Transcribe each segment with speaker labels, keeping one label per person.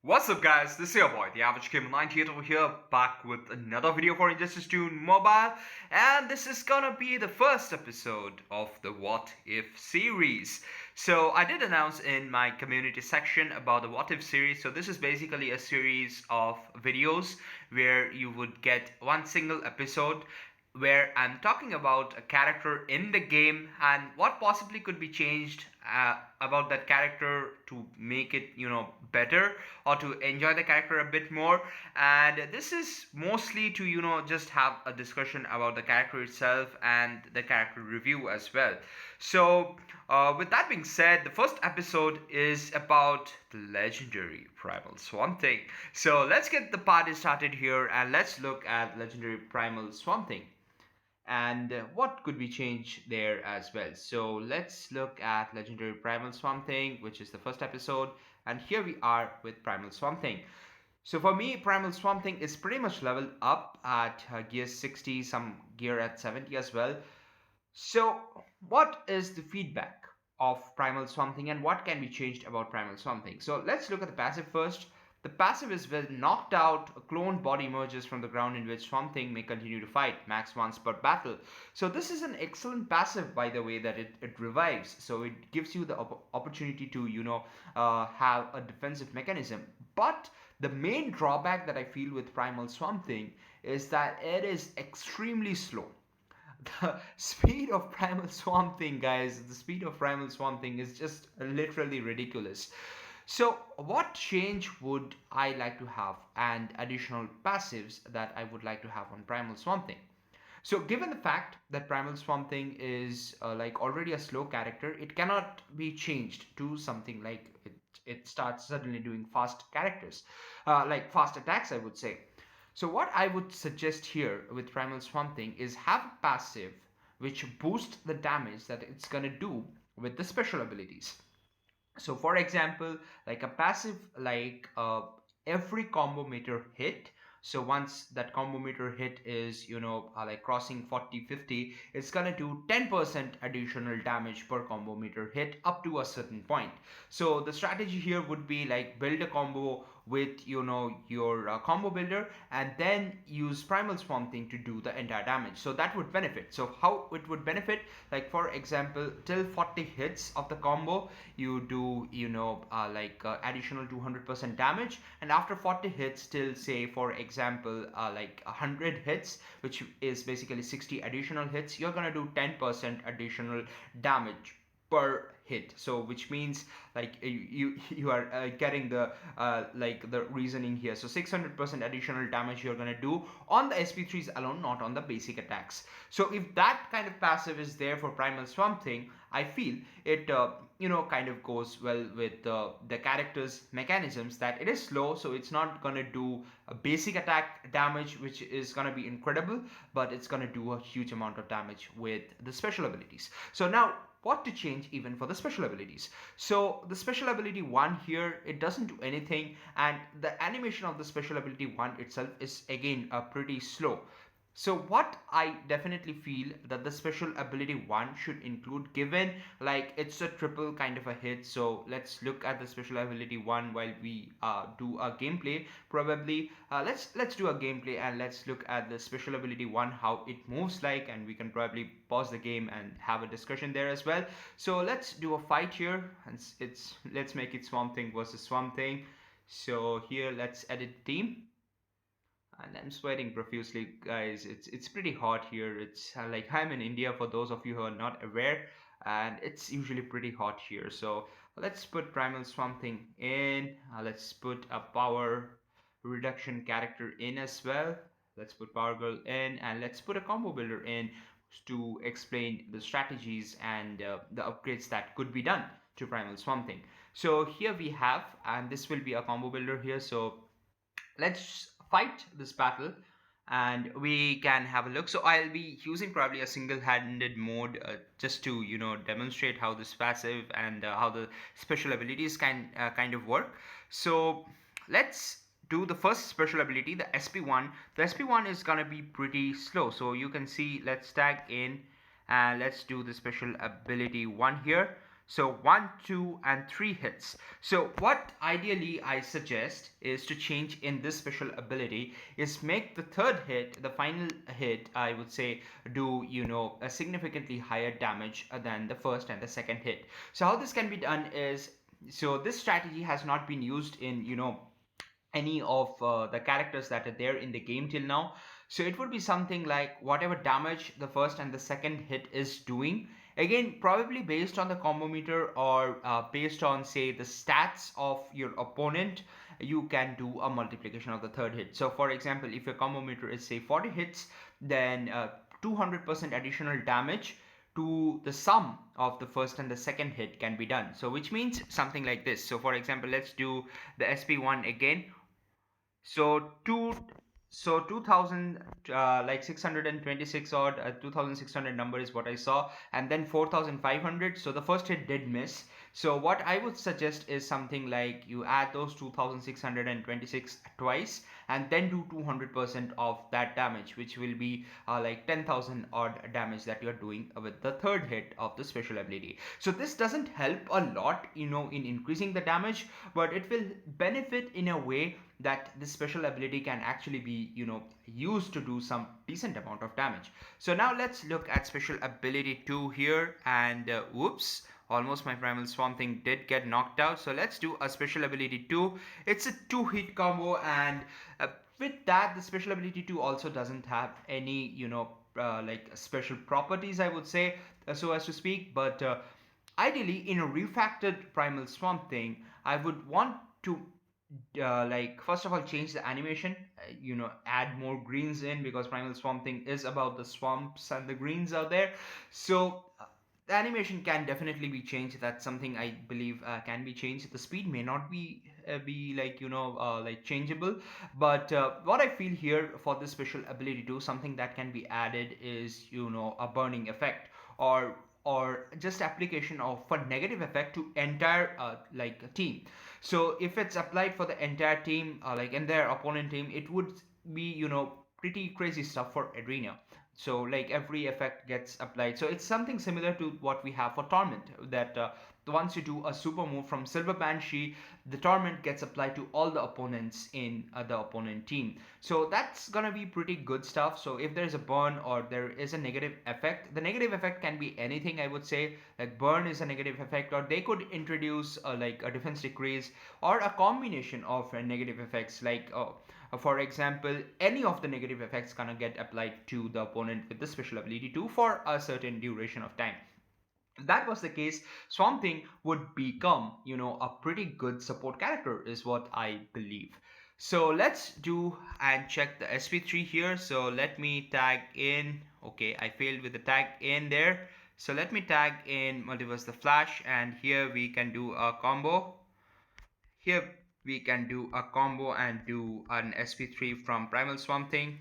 Speaker 1: What's up guys, this is your boy, the Average Gamer 98 over here, back with another video for Injustice 2 Mobile, and this is gonna be the first episode of the What If series. So I did announce in my community section about the What If series, so this is basically a series of videos where you would get one single episode where I'm talking about a character in the game and what possibly could be changed about that character to make it, better or to enjoy the character a bit more. And this is mostly to, just have a discussion about the character itself and the character review as well. So, with that being said, the first episode is about the legendary Primal Swamp Thing. So, let's get the party started here and let's look at legendary Primal Swamp Thing and what could be changed there as well. So let's look at Legendary Primal Swamp Thing, which is the first episode, and here we are with Primal Swamp Thing. So for me, Primal Swamp Thing is pretty much leveled up at gear 60, some gear at 70 as well. So what is the feedback of Primal Swamp Thing and what can be changed about Primal Swamp Thing? So let's look at the passive first. The passive is when knocked out, a cloned body emerges from the ground in which Swamp Thing may continue to fight, max once per battle. So this is an excellent passive, by the way, that it revives. So it gives you the opportunity to, have a defensive mechanism. But the main drawback that I feel with Primal Swamp Thing is that it is extremely slow. The speed of Primal Swamp Thing, guys, the speed of Primal Swamp Thing is just literally ridiculous. So, what change would I like to have and additional passives that I would like to have on Primal Swamp Thing? So, given the fact that Primal Swamp Thing is like already a slow character, it cannot be changed to something like it starts suddenly doing fast characters, like fast attacks, I would say. So what I would suggest here with Primal Swamp Thing is have a passive which boosts the damage that it's gonna do with the special abilities. So for example, like a passive like every combo meter hit. So once that combo meter hit is, like crossing 40-50, it's gonna do 10% additional damage per combo meter hit up to a certain point. So the strategy here would be like build a combo with, your combo builder and then use Primal Swamp Thing to do the entire damage. So that would benefit. So how it would benefit, like for example, till 40 hits of the combo, you do, additional 200% damage, and after 40 hits till, say for example, like 100 hits, which is basically 60 additional hits, you're gonna do 10% additional damage per hit. So which means like you are getting the like the reasoning here. So 600% additional damage you're gonna do on the SP3s alone, not on the basic attacks. So if that kind of passive is there for Primal Swamp Thing, I feel it kind of goes well with the character's mechanisms, that it is slow, so it's not gonna do a basic attack damage which is gonna be incredible, but it's gonna do a huge amount of damage with the special abilities. So now what to change even for the special abilities. So the special ability 1 here, it doesn't do anything, and the animation of the special ability 1 itself is again pretty slow. So what I definitely feel that the special ability 1 should include, given like it's a triple kind of a hit. So let's look at the special ability 1 while we do a gameplay. Probably let's do a gameplay and let's look at the special ability 1, how it moves like, and we can probably pause the game and have a discussion there as well. So let's do a fight here, and let's make it Swamp Thing versus Swamp Thing. So here let's edit team, and I'm sweating profusely, guys. It's pretty hot here. It's like I'm in India, for those of you who are not aware, and it's usually pretty hot here. So let's put Primal Swamp Thing in. Let's put a power reduction character in as well. Let's put Power Girl in, and let's put a combo builder in to explain the strategies and the upgrades that could be done to Primal Swamp Thing. So here we have, and this will be a combo builder here. So let's fight this battle and we can have a look. So I'll be using probably a single-handed mode just to demonstrate how this passive and how the special abilities can kind of work. So let's do the first special ability, the SP1. The SP1 is gonna be pretty slow, so you can see, let's tag in and let's do the special ability 1 here. So 1, 2, and 3 hits. So what ideally I suggest is to change in this special ability is make the third hit, the final hit, I would say, do a significantly higher damage than the first and the second hit. So how this can be done is, so this strategy has not been used in any of the characters that are there in the game till now. So it would be something like whatever damage the first and the second hit is doing, again probably based on the combo meter or based on say the stats of your opponent, you can do a multiplication of the third hit. So for example, if your combo meter is say 40 hits, then 200% additional damage to the sum of the first and the second hit can be done. So which means something like this. So for example, let's do the SP1 again. So two, so 2000, like 626 odd, 2600 number is what I saw, and then 4500. So the first hit did miss. So what I would suggest is something like you add those 2626 twice, and then do 200% of that damage, which will be like 10,000 odd damage that you're doing with the third hit of the special ability. So this doesn't help a lot, in increasing the damage, but it will benefit in a way that this special ability can actually be used to do some decent amount of damage. So now let's look at special ability 2 here, and whoops, almost my primal swamp thing did get knocked out. So let's do a special ability 2. It's a 2 hit combo, and with that the special ability 2 also doesn't have any like special properties, I would say, so as to speak. But ideally in a refactored primal swamp thing, I would want to like first of all change the animation, add more greens in, because primal swamp thing is about the swamps and the greens out there. So the animation can definitely be changed. That's something I believe can be changed. The speed may not be like like changeable, but what I feel here for this special ability to something that can be added is a burning effect, or just application of for negative effect to entire like a team. So if it's applied for the entire team, like in their opponent team, it would be pretty crazy stuff for arena. So like every effect gets applied. So it's something similar to what we have for torment, that once you do a super move from silver banshee, the torment gets applied to all the opponents in the opponent team. So that's gonna be pretty good stuff. So if there's a burn or there is a negative effect, the negative effect can be anything, I would say. Like burn is a negative effect, or they could introduce like a defense decrease, or a combination of negative effects, like for example, any of the negative effects gonna get applied to the opponent with the special ability 2 for a certain duration of time. If that was the case, Swamp Thing would become, a pretty good support character, is what I believe. So let's do and check the SP3 here. So let me tag in. Okay, I failed with the tag in there. So let me tag in Multiverse the Flash, and here we can do a combo. Here we can do a combo and do an SP3 from Primal Swamp Thing.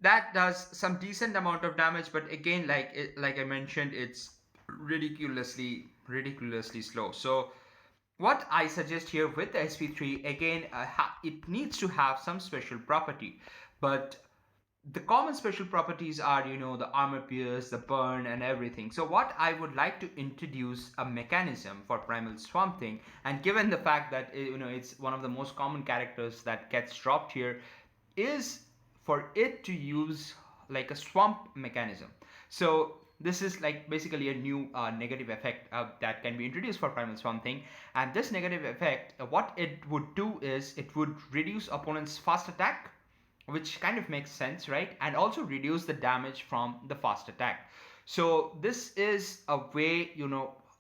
Speaker 1: That does some decent amount of damage, but again, like I mentioned, it's ridiculously slow. So what I suggest here with the SP3, again, it needs to have some special property, but the common special properties are the armor pierce, the burn, and everything. So what I would like to introduce a mechanism for Primal Swamp Thing, and given the fact that it's one of the most common characters that gets dropped here, is for it to use like a swamp mechanism. So this is like basically a new negative effect that can be introduced for Primal Swamp Thing. And this negative effect, what it would do is it would reduce opponent's fast attack, which kind of makes sense, right? And also reduce the damage from the fast attack. So this is a way,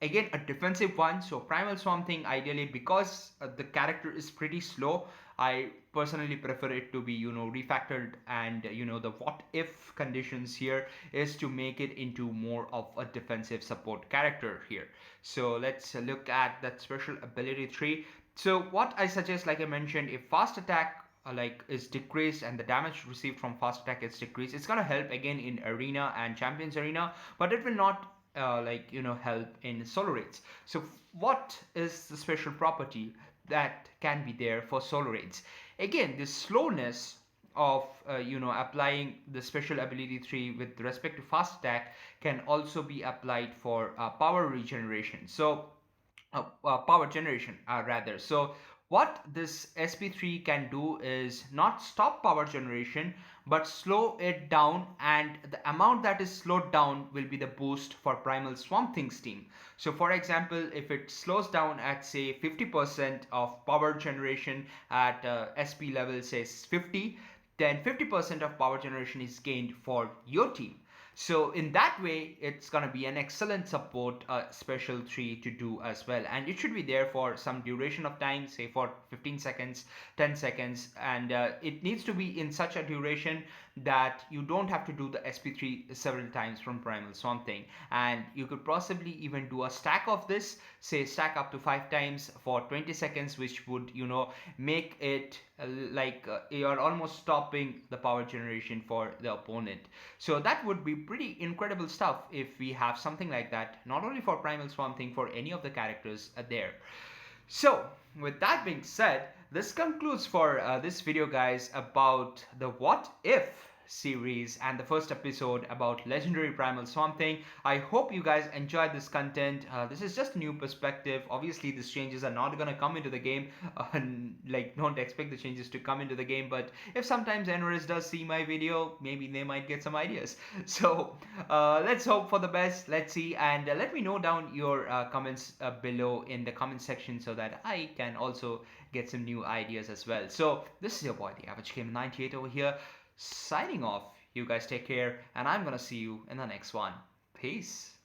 Speaker 1: again, a defensive one. So Primal Swamp Thing, ideally, because the character is pretty slow, I personally prefer it to be refactored, and the what if conditions here is to make it into more of a defensive support character here. So let's look at that special ability 3. So what I suggest, like I mentioned, if fast attack like is decreased and the damage received from fast attack is decreased, it's gonna help again in arena and champions arena, but it will not like help in solo raids. So what is the special property that can be there for solo raids? Again, this slowness of applying the special ability 3 with respect to fast attack can also be applied for power regeneration. So power generation rather. So what this SP3 can do is not stop power generation but slow it down, and the amount that is slowed down will be the boost for Primal Swamp Thing's team. So for example, if it slows down at say 50% of power generation at SP level says 50, then 50% of power generation is gained for your team. So in that way, it's gonna be an excellent support special 3 to do as well, and it should be there for some duration of time, say for 15 seconds, 10 seconds, and it needs to be in such a duration that you don't have to do the SP3 several times from Primal Something. And you could possibly even do a stack of this, say stack up to 5 times for 20 seconds, which would make it you're almost stopping the power generation for the opponent. So that would be pretty incredible stuff if we have something like that, not only for Primal Swamp Thing, for any of the characters there. So with that being said, this concludes for this video, guys, about the What If series and the first episode about legendary Primal Swamp Thing. I hope you guys enjoyed this content. This is just a new perspective. Obviously these changes are not gonna come into the game, don't expect the changes to come into the game, but if sometimes NRS does see my video, maybe they might get some ideas. So let's hope for the best. Let's see, and let me know down your comments below in the comment section so that I can also get some new ideas as well. So this is your boy, the Average Gamer 98 over here, signing off. You guys take care, and I'm gonna see you in the next one. Peace.